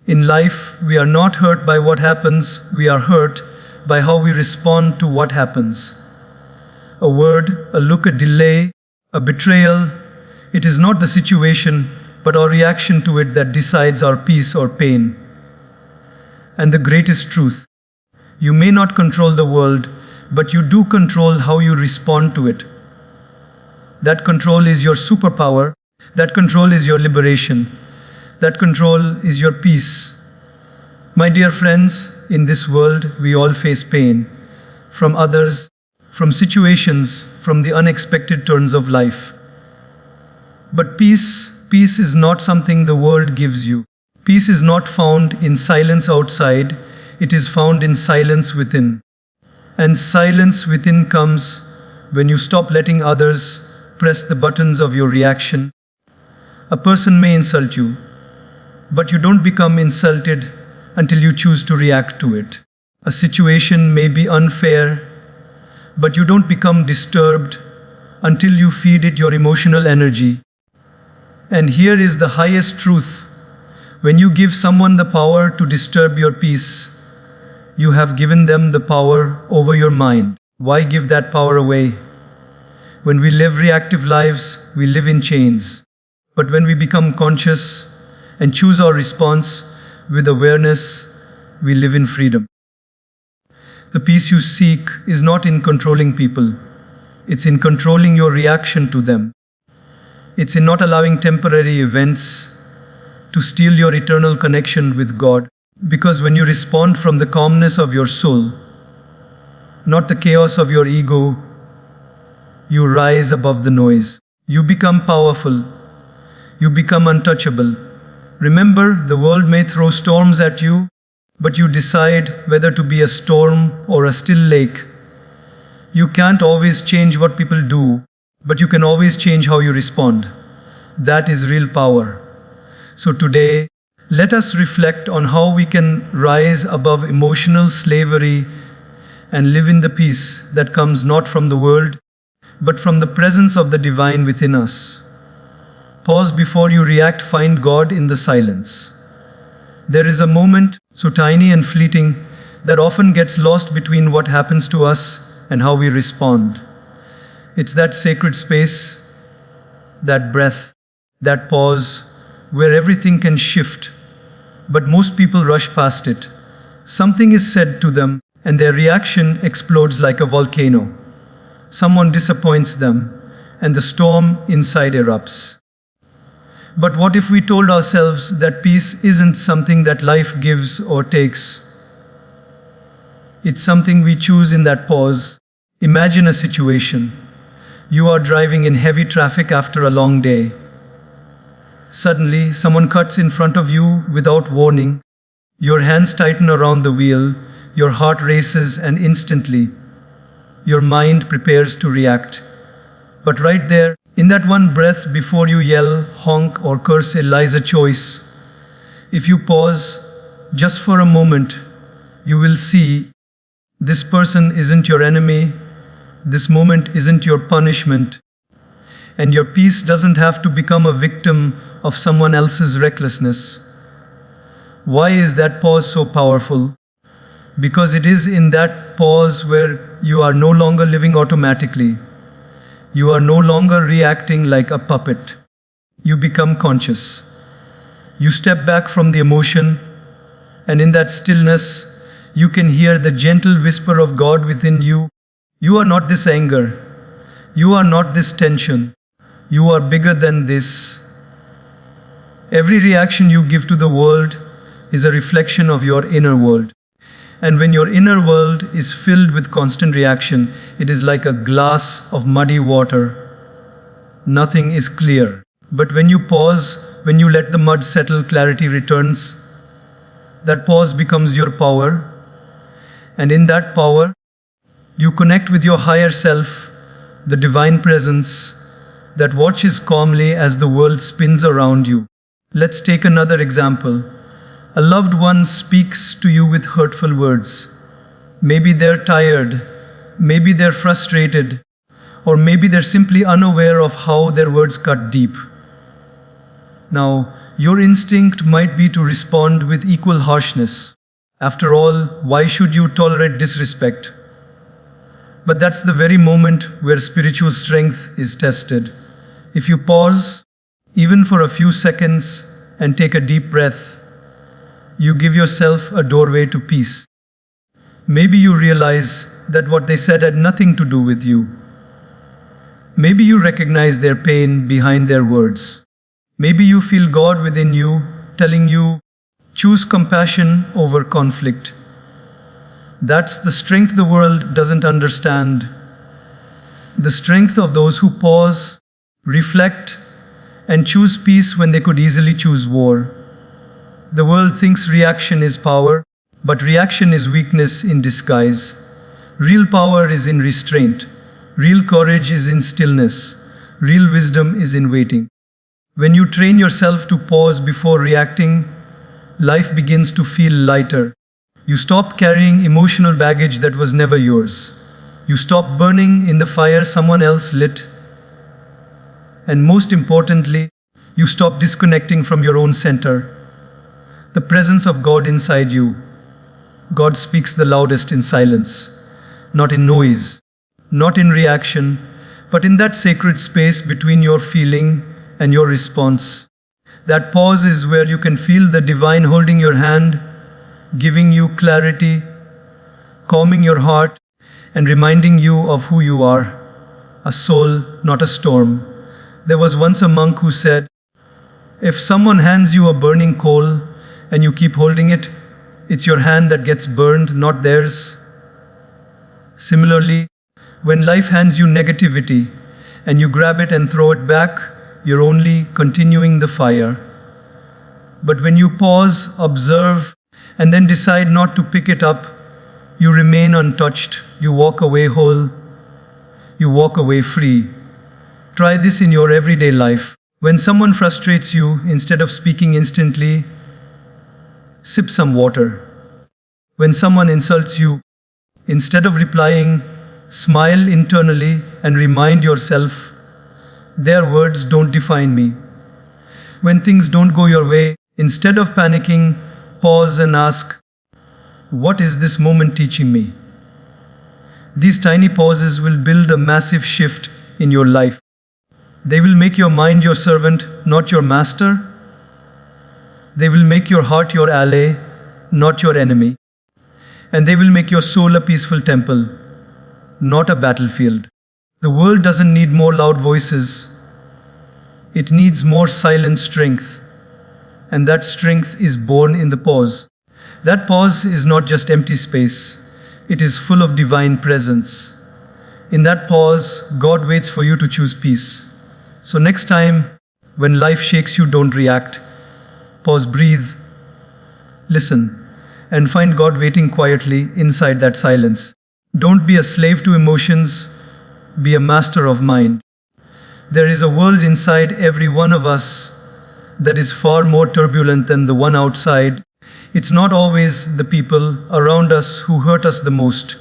In life, we are not hurt by what happens, we are hurt by how we respond to what happens. A word, a look, a delay, a betrayal, it is not the situation, but our reaction to it that decides our peace or pain. And the greatest truth, you may not control the world, but you do control how you respond to it. That control is your superpower, that control is your liberation, that control is your peace. My dear friends, in this world we all face pain, from others, from situations, from the unexpected turns of life. But peace is not something the world gives you. Peace is not found in silence outside, it is found in silence within. And silence within comes when you stop letting others press the buttons of your reaction. A person may insult you, but you don't become insulted until you choose to react to it. A situation may be unfair, but you don't become disturbed until you feed it your emotional energy. And here is the highest truth. When you give someone the power to disturb your peace, you have given them the power over your mind. Why give that power away? When we live reactive lives, we live in chains. But when we become conscious and choose our response with awareness, we live in freedom. The peace you seek is not in controlling people. It's in controlling your reaction to them. It's in not allowing temporary events to steal your eternal connection with God. Because when you respond from the calmness of your soul, not the chaos of your ego, you rise above the noise. You become powerful. You become untouchable. Remember, the world may throw storms at you, but you decide whether to be a storm or a still lake. You can't always change what people do, but you can always change how you respond. That is real power. So today, let us reflect on how we can rise above emotional slavery and live in the peace that comes not from the world, but from the presence of the divine within us. Pause before you react, find God in the silence. There is a moment, so tiny and fleeting, that often gets lost between what happens to us and how we respond. It's that sacred space, that breath, that pause, where everything can shift, but most people rush past it. Something is said to them, and their reaction explodes like a volcano. Someone disappoints them, and the storm inside erupts. But what if we told ourselves that peace isn't something that life gives or takes? It's something we choose in that pause. Imagine a situation. You are driving in heavy traffic after a long day. Suddenly, someone cuts in front of you without warning. Your hands tighten around the wheel, your heart races, and instantly, your mind prepares to react. But right there, in that one breath before you yell, honk, or curse, lies a choice. If you pause just for a moment, you will see this person isn't your enemy, this moment isn't your punishment, and your peace doesn't have to become a victim of someone else's recklessness. Why is that pause so powerful? Because it is in that pause where you are no longer living automatically. You are no longer reacting like a puppet. You become conscious. You step back from the emotion, and in that stillness, you can hear the gentle whisper of God within you. You are not this anger. You are not this tension. You are bigger than this. Every reaction you give to the world is a reflection of your inner world. And when your inner world is filled with constant reaction, it is like a glass of muddy water. Nothing is clear. But when you pause, when you let the mud settle, clarity returns. That pause becomes your power. And in that power, you connect with your higher self, the divine presence that watches calmly as the world spins around you. Let's take another example. A loved one speaks to you with hurtful words. Maybe they're tired, maybe they're frustrated, or maybe they're simply unaware of how their words cut deep. Now, Your instinct might be to respond with equal harshness. After all, why should you tolerate disrespect? But that's the very moment where spiritual strength is tested. If you pause, even for a few seconds, and take a deep breath, you give yourself a doorway to peace. Maybe you realize that what they said had nothing to do with you. Maybe you recognize their pain behind their words. Maybe you feel God within you telling you, choose compassion over conflict. That's the strength the world doesn't understand. The strength of those who pause, reflect, and choose peace when they could easily choose war. The world thinks reaction is power, but reaction is weakness in disguise. Real power is in restraint. Real courage is in stillness. Real wisdom is in waiting. When you train yourself to pause before reacting, life begins to feel lighter. You stop carrying emotional baggage that was never yours. You stop burning in the fire someone else lit. And most importantly, you stop disconnecting from your own center. The presence of God inside you. God speaks the loudest in silence, not in noise, not in reaction, but in that sacred space between your feeling and your response. That pause is where you can feel the divine holding your hand, giving you clarity, calming your heart, and reminding you of who you are, a soul, not a storm. There was once a monk who said, if someone hands you a burning coal and you keep holding it, it's your hand that gets burned, not theirs. Similarly, when life hands you negativity and you grab it and throw it back, you're only continuing the fire. But when you pause, observe, and then decide not to pick it up, you remain untouched, you walk away whole, you walk away free. Try this in your everyday life. When someone frustrates you, instead of speaking instantly, sip some water. When someone insults you, instead of replying, smile internally and remind yourself, their words don't define me. When things don't go your way, instead of panicking, pause and ask, what is this moment teaching me? These tiny pauses will build a massive shift in your life. They will make your mind your servant, not your master. They will make your heart your ally, not your enemy. And they will make your soul a peaceful temple, not a battlefield. The world doesn't need more loud voices. It needs more silent strength. And that strength is born in the pause. That pause is not just empty space. It is full of divine presence. In that pause, God waits for you to choose peace. So next time, when life shakes you, don't react. Pause, breathe, listen, and find God waiting quietly inside that silence. Don't be a slave to emotions, be a master of mind. There is a world inside every one of us that is far more turbulent than the one outside. It's not always the people around us who hurt us the most.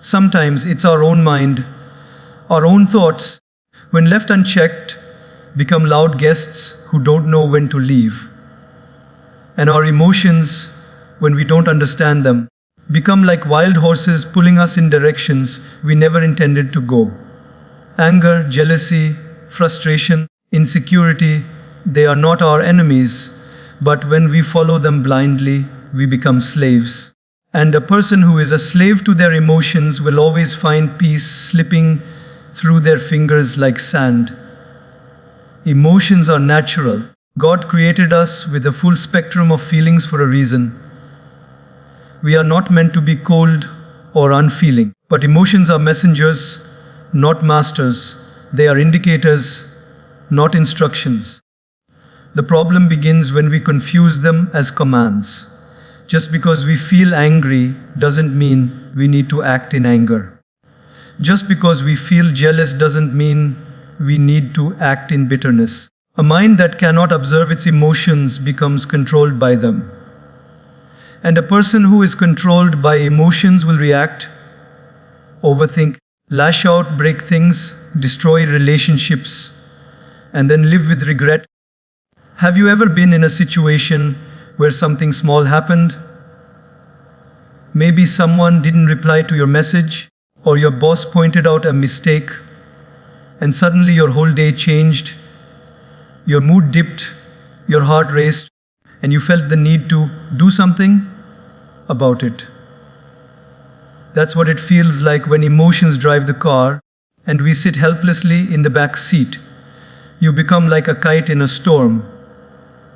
Sometimes it's our own mind, our own thoughts, when left unchecked, become loud guests who don't know when to leave. And our emotions, when we don't understand them, become like wild horses pulling us in directions we never intended to go. Anger, jealousy, frustration, insecurity, they are not our enemies, but when we follow them blindly, we become slaves. And a person who is a slave to their emotions will always find peace slipping through their fingers like sand. Emotions are natural. God created us with a full spectrum of feelings for a reason. We are not meant to be cold or unfeeling, but emotions are messengers, not masters. They are indicators, not instructions. The problem begins when we confuse them as commands. Just because we feel angry doesn't mean we need to act in anger. Just because we feel jealous doesn't mean we need to act in bitterness. A mind that cannot observe its emotions becomes controlled by them. And a person who is controlled by emotions will react, overthink, lash out, break things, destroy relationships, and then live with regret. Have you ever been in a situation where something small happened? Maybe someone didn't reply to your message, or your boss pointed out a mistake, and suddenly your whole day changed. Your mood dipped, your heart raced, and you felt the need to do something about it. That's what it feels like when emotions drive the car and we sit helplessly in the back seat. You become like a kite in a storm,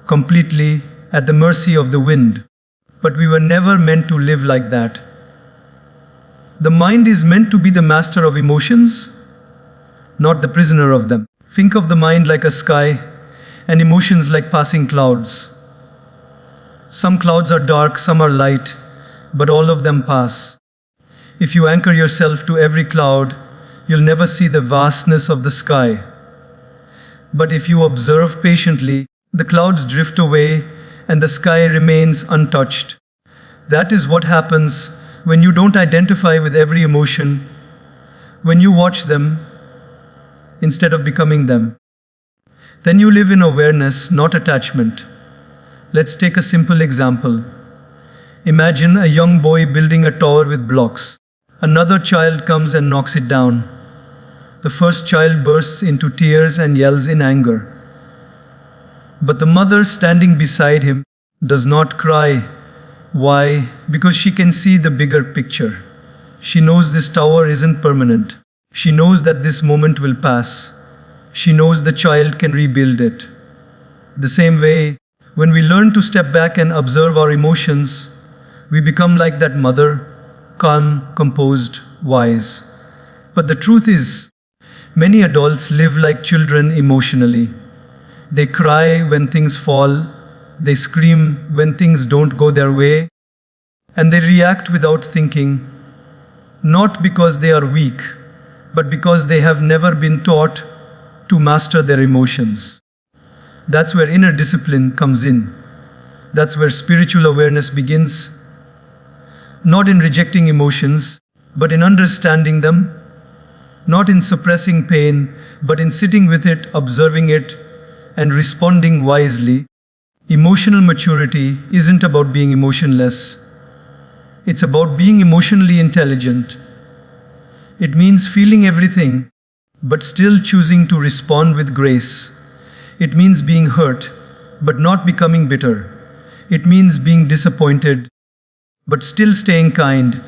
completely at the mercy of the wind. But we were never meant to live like that. The mind is meant to be the master of emotions, not the prisoner of them. Think of the mind like a sky and emotions like passing clouds. Some clouds are dark, some are light, but all of them pass. If you anchor yourself to every cloud, you'll never see the vastness of the sky. But if you observe patiently, the clouds drift away and the sky remains untouched. That is what happens when you don't identify with every emotion, when you watch them instead of becoming them. Then you live in awareness, not attachment. Let's take a simple example. Imagine a young boy building a tower with blocks. Another child comes and knocks it down. The first child bursts into tears and yells in anger. But the mother standing beside him does not cry. Why? Because she can see the bigger picture. She knows this tower isn't permanent. She knows that this moment will pass. She knows the child can rebuild it. The same way, when we learn to step back and observe our emotions, we become like that mother, calm, composed, wise. But the truth is, many adults live like children emotionally. They cry when things fall, they scream when things don't go their way, and they react without thinking, not because they are weak, but because they have never been taught to master their emotions. That's where inner discipline comes in. That's where spiritual awareness begins. Not in rejecting emotions, but in understanding them. Not in suppressing pain, but in sitting with it, observing it, and responding wisely. Emotional maturity isn't about being emotionless. It's about being emotionally intelligent. It means feeling everything, but still choosing to respond with grace. It means being hurt, but not becoming bitter. It means being disappointed, but still staying kind.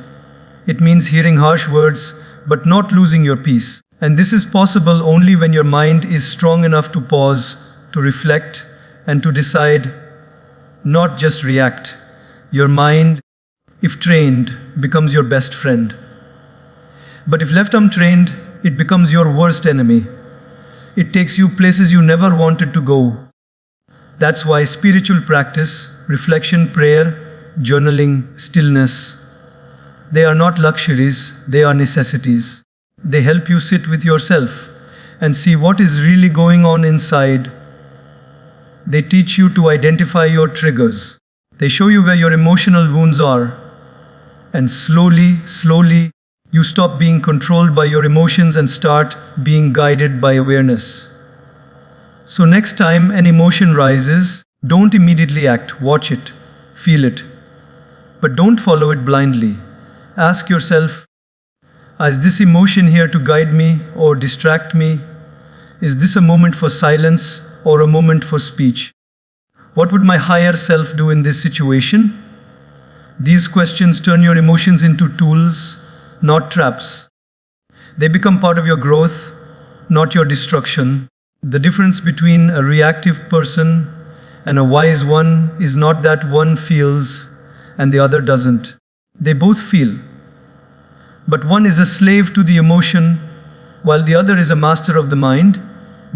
It means hearing harsh words, but not losing your peace. And this is possible only when your mind is strong enough to pause, to reflect, and to decide, not just react. Your mind, if trained, becomes your best friend. But if left untrained, it becomes your worst enemy. It takes you places you never wanted to go. That's why spiritual practice, reflection, prayer, journaling, stillness, they are not luxuries, they are necessities. They help you sit with yourself and see what is really going on inside. They teach you to identify your triggers. They show you where your emotional wounds are. And slowly, you stop being controlled by your emotions and start being guided by awareness. So next time an emotion rises, don't immediately act. Watch it, feel it. But don't follow it blindly. Ask yourself, is this emotion here to guide me or distract me? Is this a moment for silence or a moment for speech? What would my higher self do in this situation? These questions turn your emotions into tools, not traps. They become part of your growth, not your destruction. The difference between a reactive person and a wise one is not that one feels and the other doesn't. They both feel. But one is a slave to the emotion, while the other is a master of the mind.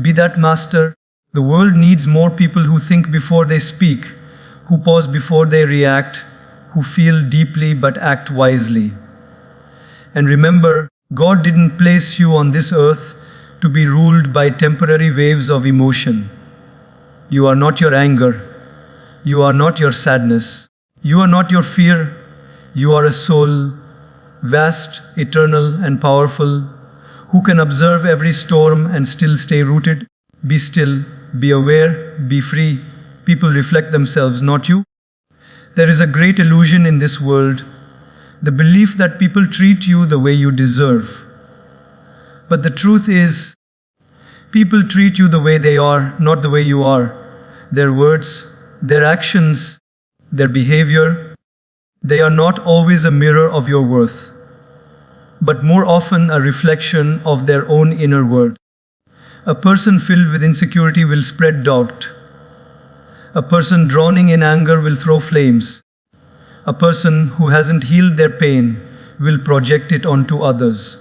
Be that master. The world needs more people who think before they speak, who pause before they react, who feel deeply but act wisely. And remember, God didn't place you on this earth to be ruled by temporary waves of emotion. You are not your anger. You are not your sadness. You are not your fear. You are a soul, vast, eternal, and powerful, who can observe every storm and still stay rooted. Be still, be aware, be free. People reflect themselves, not you. There is a great illusion in this world, the belief that people treat you the way you deserve. But the truth is, people treat you the way they are, not the way you are. Their words, their actions, their behavior, they are not always a mirror of your worth, but more often a reflection of their own inner world. A person filled with insecurity will spread doubt. A person drowning in anger will throw flames. A person who hasn't healed their pain will project it onto others.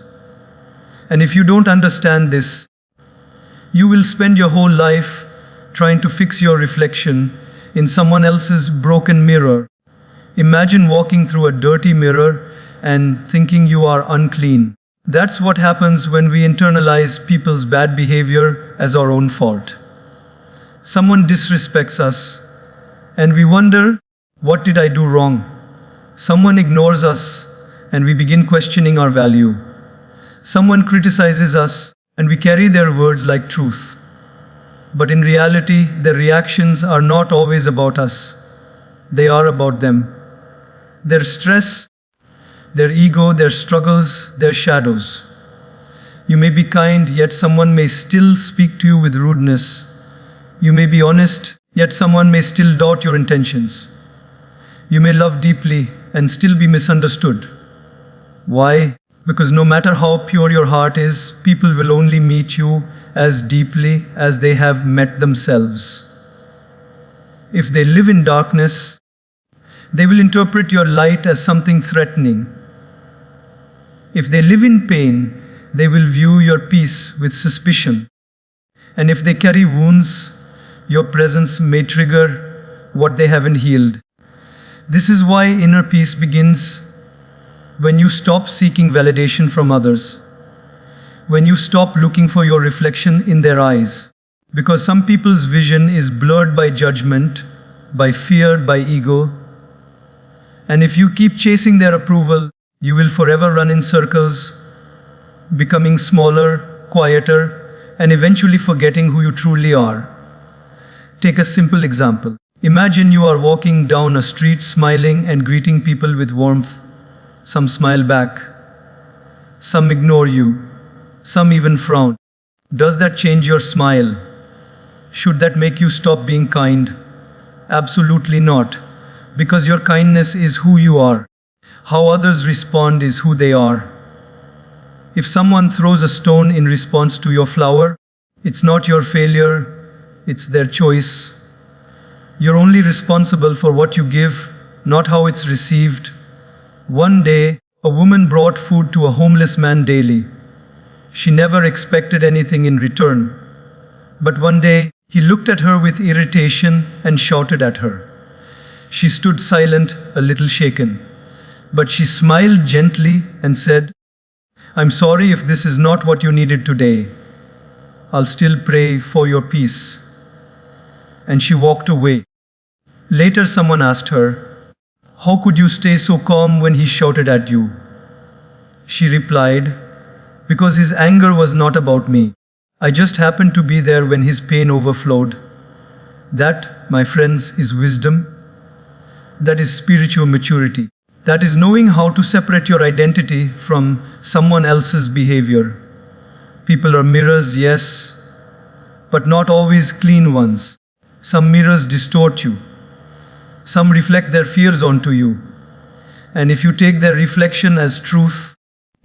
And if you don't understand this, you will spend your whole life trying to fix your reflection in someone else's broken mirror. Imagine walking through a dirty mirror and thinking you are unclean. That's what happens when we internalize people's bad behavior as our own fault. Someone disrespects us, and we wonder, what did I do wrong? Someone ignores us, and we begin questioning our value. Someone criticizes us, and we carry their words like truth. But in reality, their reactions are not always about us. They are about them. Their stress, their ego, their struggles, their shadows. You may be kind, yet someone may still speak to you with rudeness. You may be honest, yet someone may still doubt your intentions. You may love deeply and still be misunderstood. Why? Because no matter how pure your heart is, people will only meet you as deeply as they have met themselves. If they live in darkness, they will interpret your light as something threatening. If they live in pain, they will view your peace with suspicion. And if they carry wounds, your presence may trigger what they haven't healed. This is why inner peace begins when you stop seeking validation from others, when you stop looking for your reflection in their eyes. Because some people's vision is blurred by judgment, by fear, by ego. And if you keep chasing their approval, you will forever run in circles, becoming smaller, quieter, and eventually forgetting who you truly are. Take a simple example. Imagine you are walking down a street smiling and greeting people with warmth. Some smile back. Some ignore you. Some even frown. Does that change your smile? Should that make you stop being kind? Absolutely not. Because your kindness is who you are. How others respond is who they are. If someone throws a stone in response to your flower, it's not your failure. It's their choice. You're only responsible for what you give, not how it's received. One day, a woman brought food to a homeless man daily. She never expected anything in return. But one day, he looked at her with irritation and shouted at her. She stood silent, a little shaken. But she smiled gently and said, "I'm sorry if this is not what you needed today. I'll still pray for your peace." And she walked away. Later someone asked her, "How could you stay so calm when he shouted at you?" She replied, "Because his anger was not about me. I just happened to be there when his pain overflowed." That, my friends, is wisdom. That is spiritual maturity. That is knowing how to separate your identity from someone else's behavior. People are mirrors, yes, but not always clean ones. Some mirrors distort you. Some reflect their fears onto you. And if you take their reflection as truth,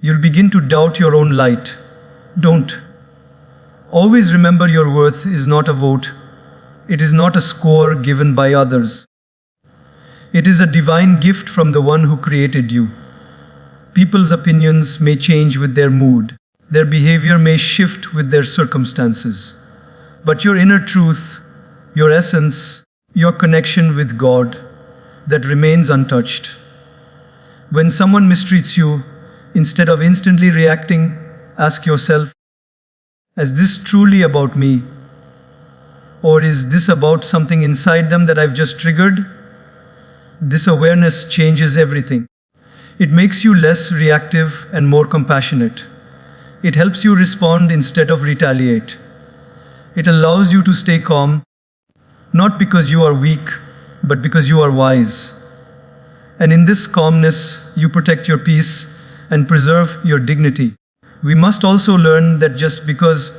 you'll begin to doubt your own light. Don't. Always remember your worth is not a vote. It is not a score given by others. It is a divine gift from the one who created you. People's opinions may change with their mood. Their behavior may shift with their circumstances. But your inner truth, your essence, your connection with God, that remains untouched. When someone mistreats you, instead of instantly reacting, ask yourself, is this truly about me? Or is this about something inside them that I've just triggered? This awareness changes everything. It makes you less reactive and more compassionate. It helps you respond instead of retaliate. It allows you to stay calm Not because you are weak, but because you are wise. And in this calmness, you protect your peace and preserve your dignity. We must also learn that just because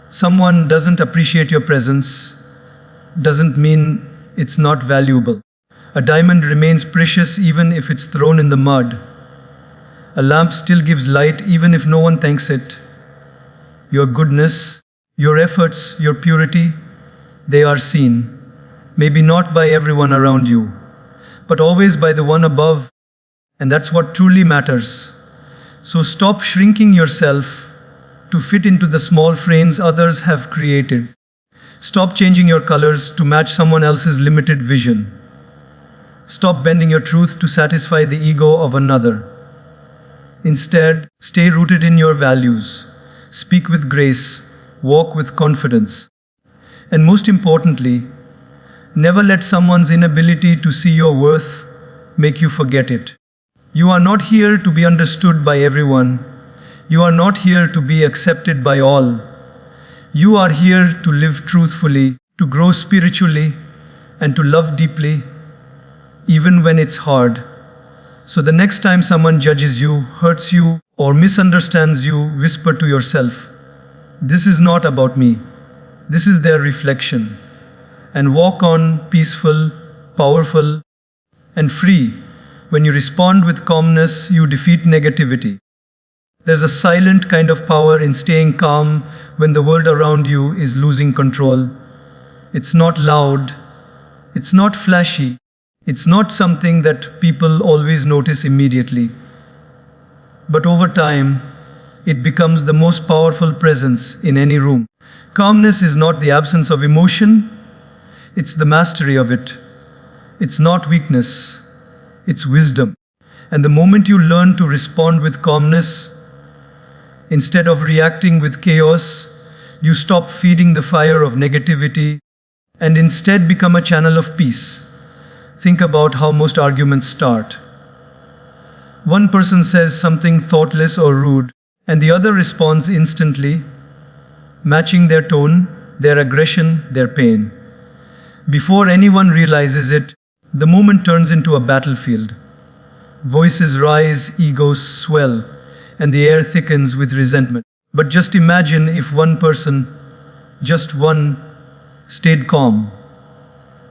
someone doesn't appreciate your presence doesn't mean it's not valuable. A diamond remains precious even if it's thrown in the mud. A lamp still gives light even if no one thanks it. Your goodness, your efforts, your purity, they are seen. Maybe not by everyone around you, but always by the one above. And that's what truly matters. So stop shrinking yourself to fit into the small frames others have created. Stop changing your colors to match someone else's limited vision. Stop bending your truth to satisfy the ego of another. Instead, stay rooted in your values. Speak with grace. Walk with confidence. And most importantly, never let someone's inability to see your worth make you forget it. You are not here to be understood by everyone. You are not here to be accepted by all. You are here to live truthfully, to grow spiritually, and to love deeply, even when it's hard. So the next time someone judges you, hurts you, or misunderstands you, whisper to yourself, "This is not about me. This is their reflection." And walk on, peaceful, powerful, and free. When you respond with calmness, you defeat negativity. There's a silent kind of power in staying calm when the world around you is losing control. It's not loud. It's not flashy. It's not something that people always notice immediately. But over time, it becomes the most powerful presence in any room. Calmness is not the absence of emotion. It's the mastery of it. It's not weakness. It's wisdom. And the moment you learn to respond with calmness, instead of reacting with chaos, you stop feeding the fire of negativity and instead become a channel of peace. Think about how most arguments start. One person says something thoughtless or rude, and the other responds instantly, matching their tone, their aggression, their pain. Before anyone realizes it, the moment turns into a battlefield. Voices rise, egos swell, and the air thickens with resentment. But just imagine if one person, just one, stayed calm.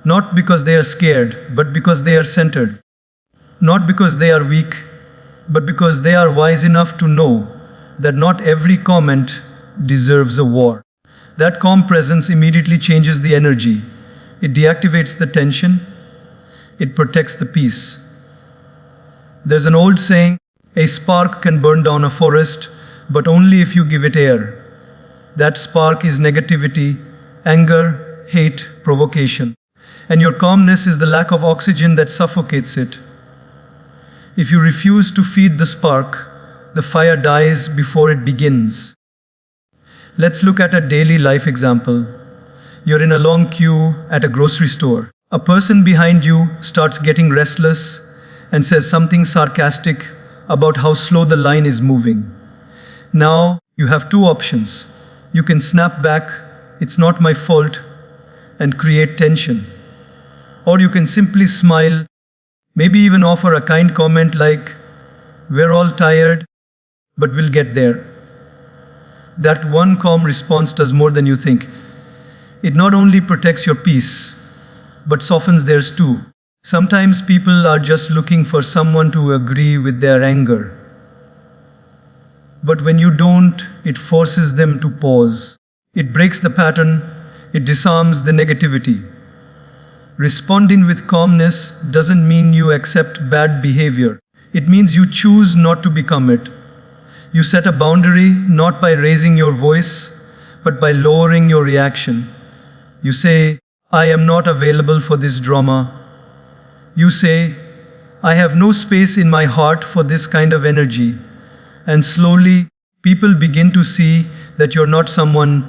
Not because they are scared, but because they are centered. Not because they are weak, but because they are wise enough to know that not every comment deserves a war. That calm presence immediately changes the energy. It deactivates the tension. It protects the peace. There's an old saying, a spark can burn down a forest, but only if you give it air. That spark is negativity, anger, hate, provocation. And your calmness is the lack of oxygen that suffocates it. If you refuse to feed the spark, the fire dies before it begins. Let's look at a daily life example. You're in a long queue at a grocery store. A person behind you starts getting restless and says something sarcastic about how slow the line is moving. Now, you have two options. You can snap back, "It's not my fault," and create tension. Or you can simply smile, maybe even offer a kind comment like, "We're all tired, but we'll get there." That one calm response does more than you think. It not only protects your peace, but softens theirs too. Sometimes people are just looking for someone to agree with their anger. But when you don't, it forces them to pause. It breaks the pattern. It disarms the negativity. Responding with calmness doesn't mean you accept bad behavior. It means you choose not to become it. You set a boundary not by raising your voice, but by lowering your reaction. You say, "I am not available for this drama." You say, "I have no space in my heart for this kind of energy." And slowly, people begin to see that you're not someone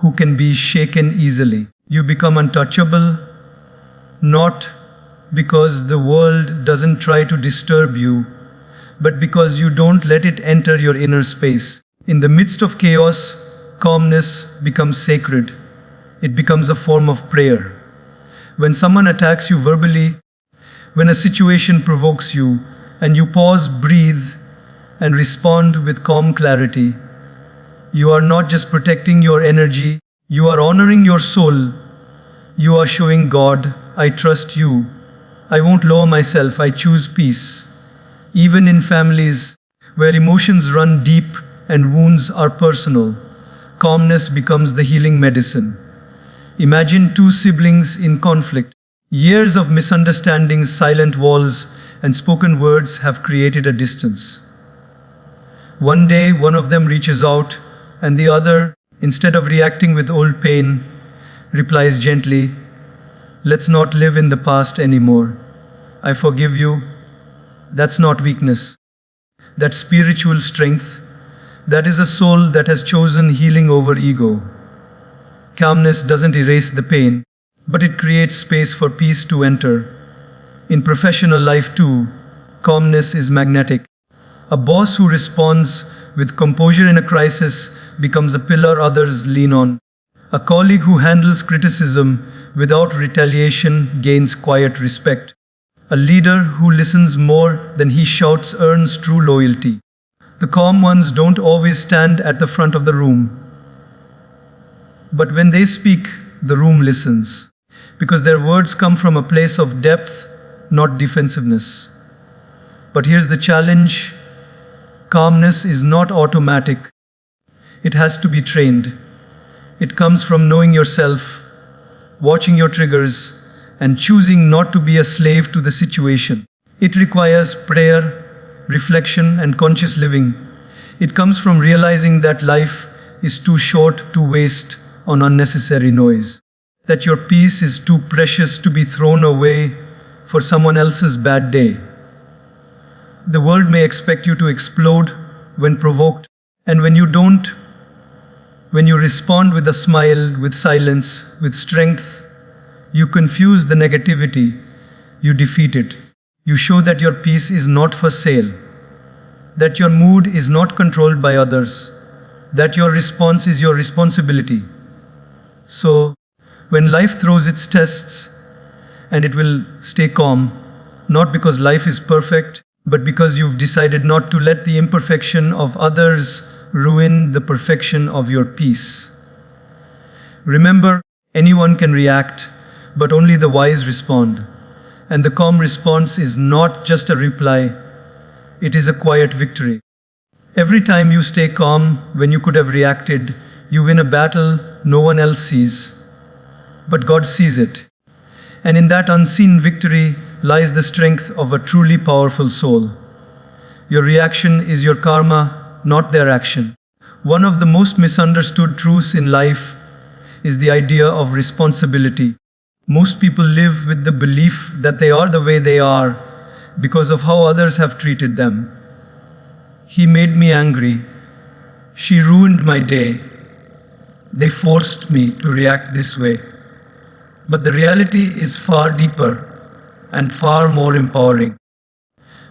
who can be shaken easily. You become untouchable, not because the world doesn't try to disturb you, but because you don't let it enter your inner space. In the midst of chaos, calmness becomes sacred. It becomes a form of prayer. When someone attacks you verbally, when a situation provokes you, and you pause, breathe, and respond with calm clarity, you are not just protecting your energy, you are honoring your soul. You are showing God, I trust you. I won't lower myself, I choose peace. Even in families where emotions run deep and wounds are personal, calmness becomes the healing medicine. Imagine two siblings in conflict. Years of misunderstandings, silent walls, and spoken words have created a distance. One day, one of them reaches out, and the other, instead of reacting with old pain, replies gently, "Let's not live in the past anymore. I forgive you." That's not weakness. That's spiritual strength. That is a soul that has chosen healing over ego. Calmness doesn't erase the pain, but it creates space for peace to enter. In professional life too, calmness is magnetic. A boss who responds with composure in a crisis becomes a pillar others lean on. A colleague who handles criticism without retaliation gains quiet respect. A leader who listens more than he shouts earns true loyalty. The calm ones don't always stand at the front of the room. But when they speak, the room listens. Because their words come from a place of depth, not defensiveness. But here's the challenge. Calmness is not automatic. It has to be trained. It comes from knowing yourself, watching your triggers, and choosing not to be a slave to the situation. It requires prayer, reflection, and conscious living. It comes from realizing that life is too short to waste on unnecessary noise, that your peace is too precious to be thrown away for someone else's bad day. The world may expect you to explode when provoked, and when you don't, when you respond with a smile, with silence, with strength, you confuse the negativity, you defeat it. You show that your peace is not for sale, that your mood is not controlled by others, that your response is your responsibility. So, when life throws its tests, and it will stay calm, not because life is perfect, but because you've decided not to let the imperfection of others ruin the perfection of your peace. Remember, anyone can react, but only the wise respond. And the calm response is not just a reply, it is a quiet victory. Every time you stay calm when you could have reacted, you win a battle no one else sees. But God sees it. And in that unseen victory lies the strength of a truly powerful soul. Your reaction is your karma, not their action. One of the most misunderstood truths in life is the idea of responsibility. Most people live with the belief that they are the way they are because of how others have treated them. He made me angry. She ruined my day. They forced me to react this way. But the reality is far deeper and far more empowering.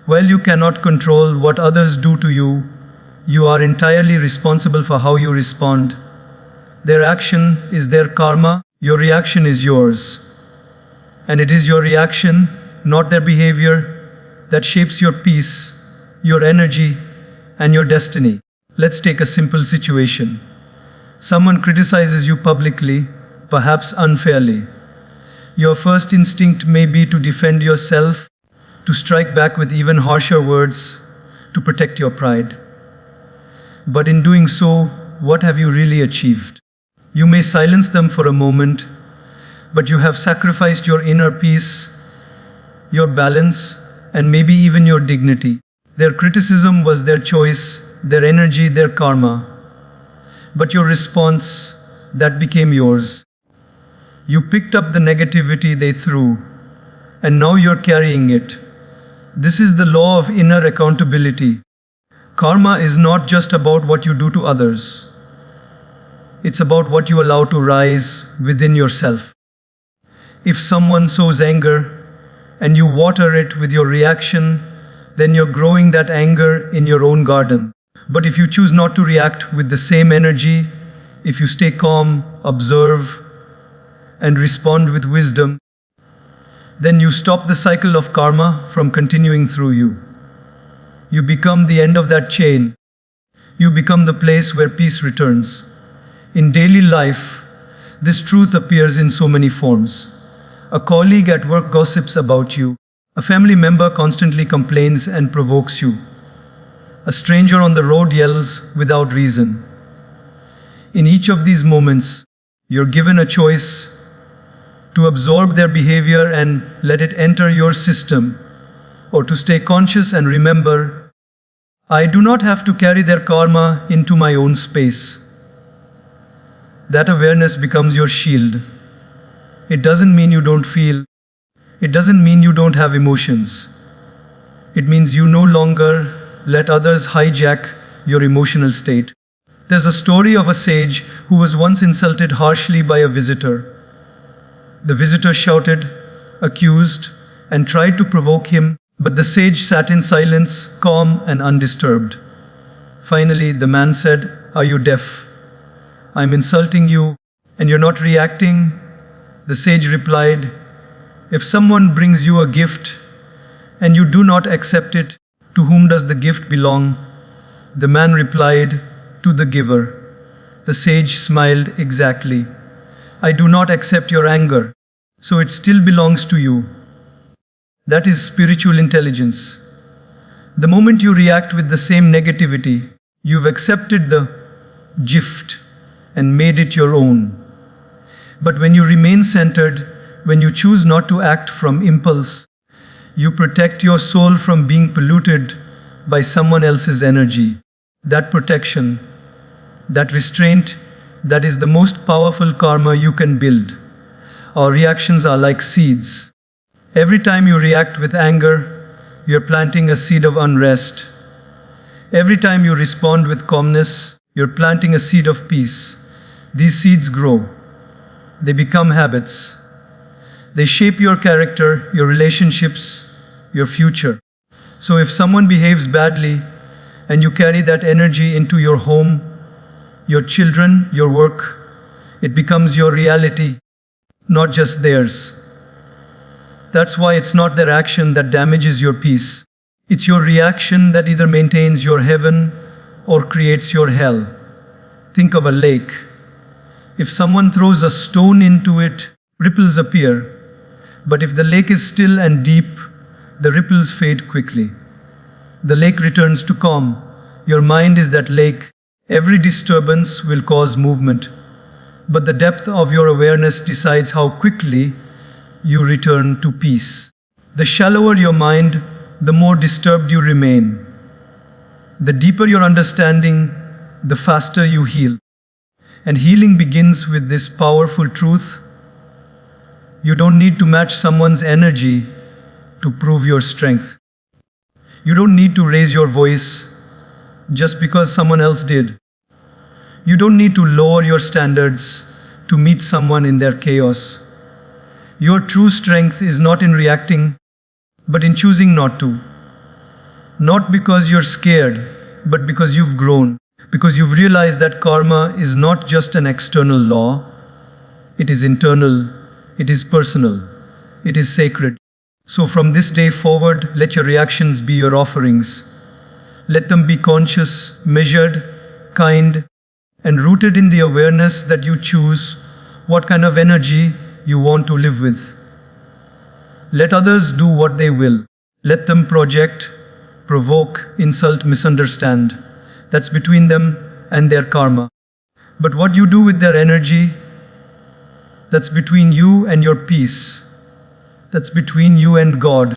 While you cannot control what others do to you, you are entirely responsible for how you respond. Their action is their karma, your reaction is yours. And it is your reaction, not their behavior, that shapes your peace, your energy, and your destiny. Let's take a simple situation. Someone criticizes you publicly, perhaps unfairly. Your first instinct may be to defend yourself, to strike back with even harsher words, to protect your pride. But in doing so, what have you really achieved? You may silence them for a moment, but you have sacrificed your inner peace, your balance, and maybe even your dignity. Their criticism was their choice, their energy, their karma. But your response, that became yours. You picked up the negativity they threw, and now you're carrying it. This is the law of inner accountability. Karma is not just about what you do to others. It's about what you allow to rise within yourself. If someone sows anger, and you water it with your reaction, then you're growing that anger in your own garden. But if you choose not to react with the same energy, if you stay calm, observe, and respond with wisdom, Then you stop the cycle of karma from continuing through you. You become the end of that chain. You become the place where peace returns. In daily life, this truth appears in so many forms. A colleague at work gossips about you. A family member constantly complains and provokes you. A stranger on the road yells without reason. In each of these moments, you're given a choice to absorb their behavior and let it enter your system, or to stay conscious and remember, I do not have to carry their karma into my own space. That awareness becomes your shield. It doesn't mean you don't feel. It doesn't mean you don't have emotions. It means you no longer let others hijack your emotional state. There's a story of a sage who was once insulted harshly by a visitor. The visitor shouted, accused, and tried to provoke him, but the sage sat in silence, calm and undisturbed. Finally, the man said, Are you deaf? I'm insulting you, and you're not reacting? The sage replied, If someone brings you a gift, and you do not accept it, to whom does the gift belong? The man replied, To the giver. The sage smiled, Exactly. I do not accept your anger, so it still belongs to you. That is spiritual intelligence. The moment you react with the same negativity, you've accepted the gift and made it your own. But when you remain centered, when you choose not to act from impulse, you protect your soul from being polluted by someone else's energy. That protection, that restraint, that is the most powerful karma you can build. Our reactions are like seeds. Every time you react with anger, you're planting a seed of unrest. Every time you respond with calmness, you're planting a seed of peace. These seeds grow. They become habits. They shape your character, your relationships, your future. So if someone behaves badly and you carry that energy into your home, your children, your work, it becomes your reality, not just theirs. That's why it's not their action that damages your peace. It's your reaction that either maintains your heaven or creates your hell. Think of a lake. If someone throws a stone into it, ripples appear. But if the lake is still and deep, the ripples fade quickly. The lake returns to calm. Your mind is that lake. Every disturbance will cause movement. But the depth of your awareness decides how quickly you return to peace. The shallower your mind, the more disturbed you remain. The deeper your understanding, the faster you heal. And healing begins with this powerful truth. You don't need to match someone's energy to prove your strength. You don't need to raise your voice just because someone else did. You don't need to lower your standards to meet someone in their chaos. Your true strength is not in reacting, but in choosing not to. Not because you're scared, but because you've grown. Because you've realized that karma is not just an external law. It is internal. It is personal. It is sacred. So from this day forward, let your reactions be your offerings. Let them be conscious, measured, kind, and rooted in the awareness that you choose what kind of energy you want to live with. Let others do what they will. Let them project, provoke, insult, misunderstand. That's between them and their karma. But what you do with their energy, that's between you and your peace. That's between you and God.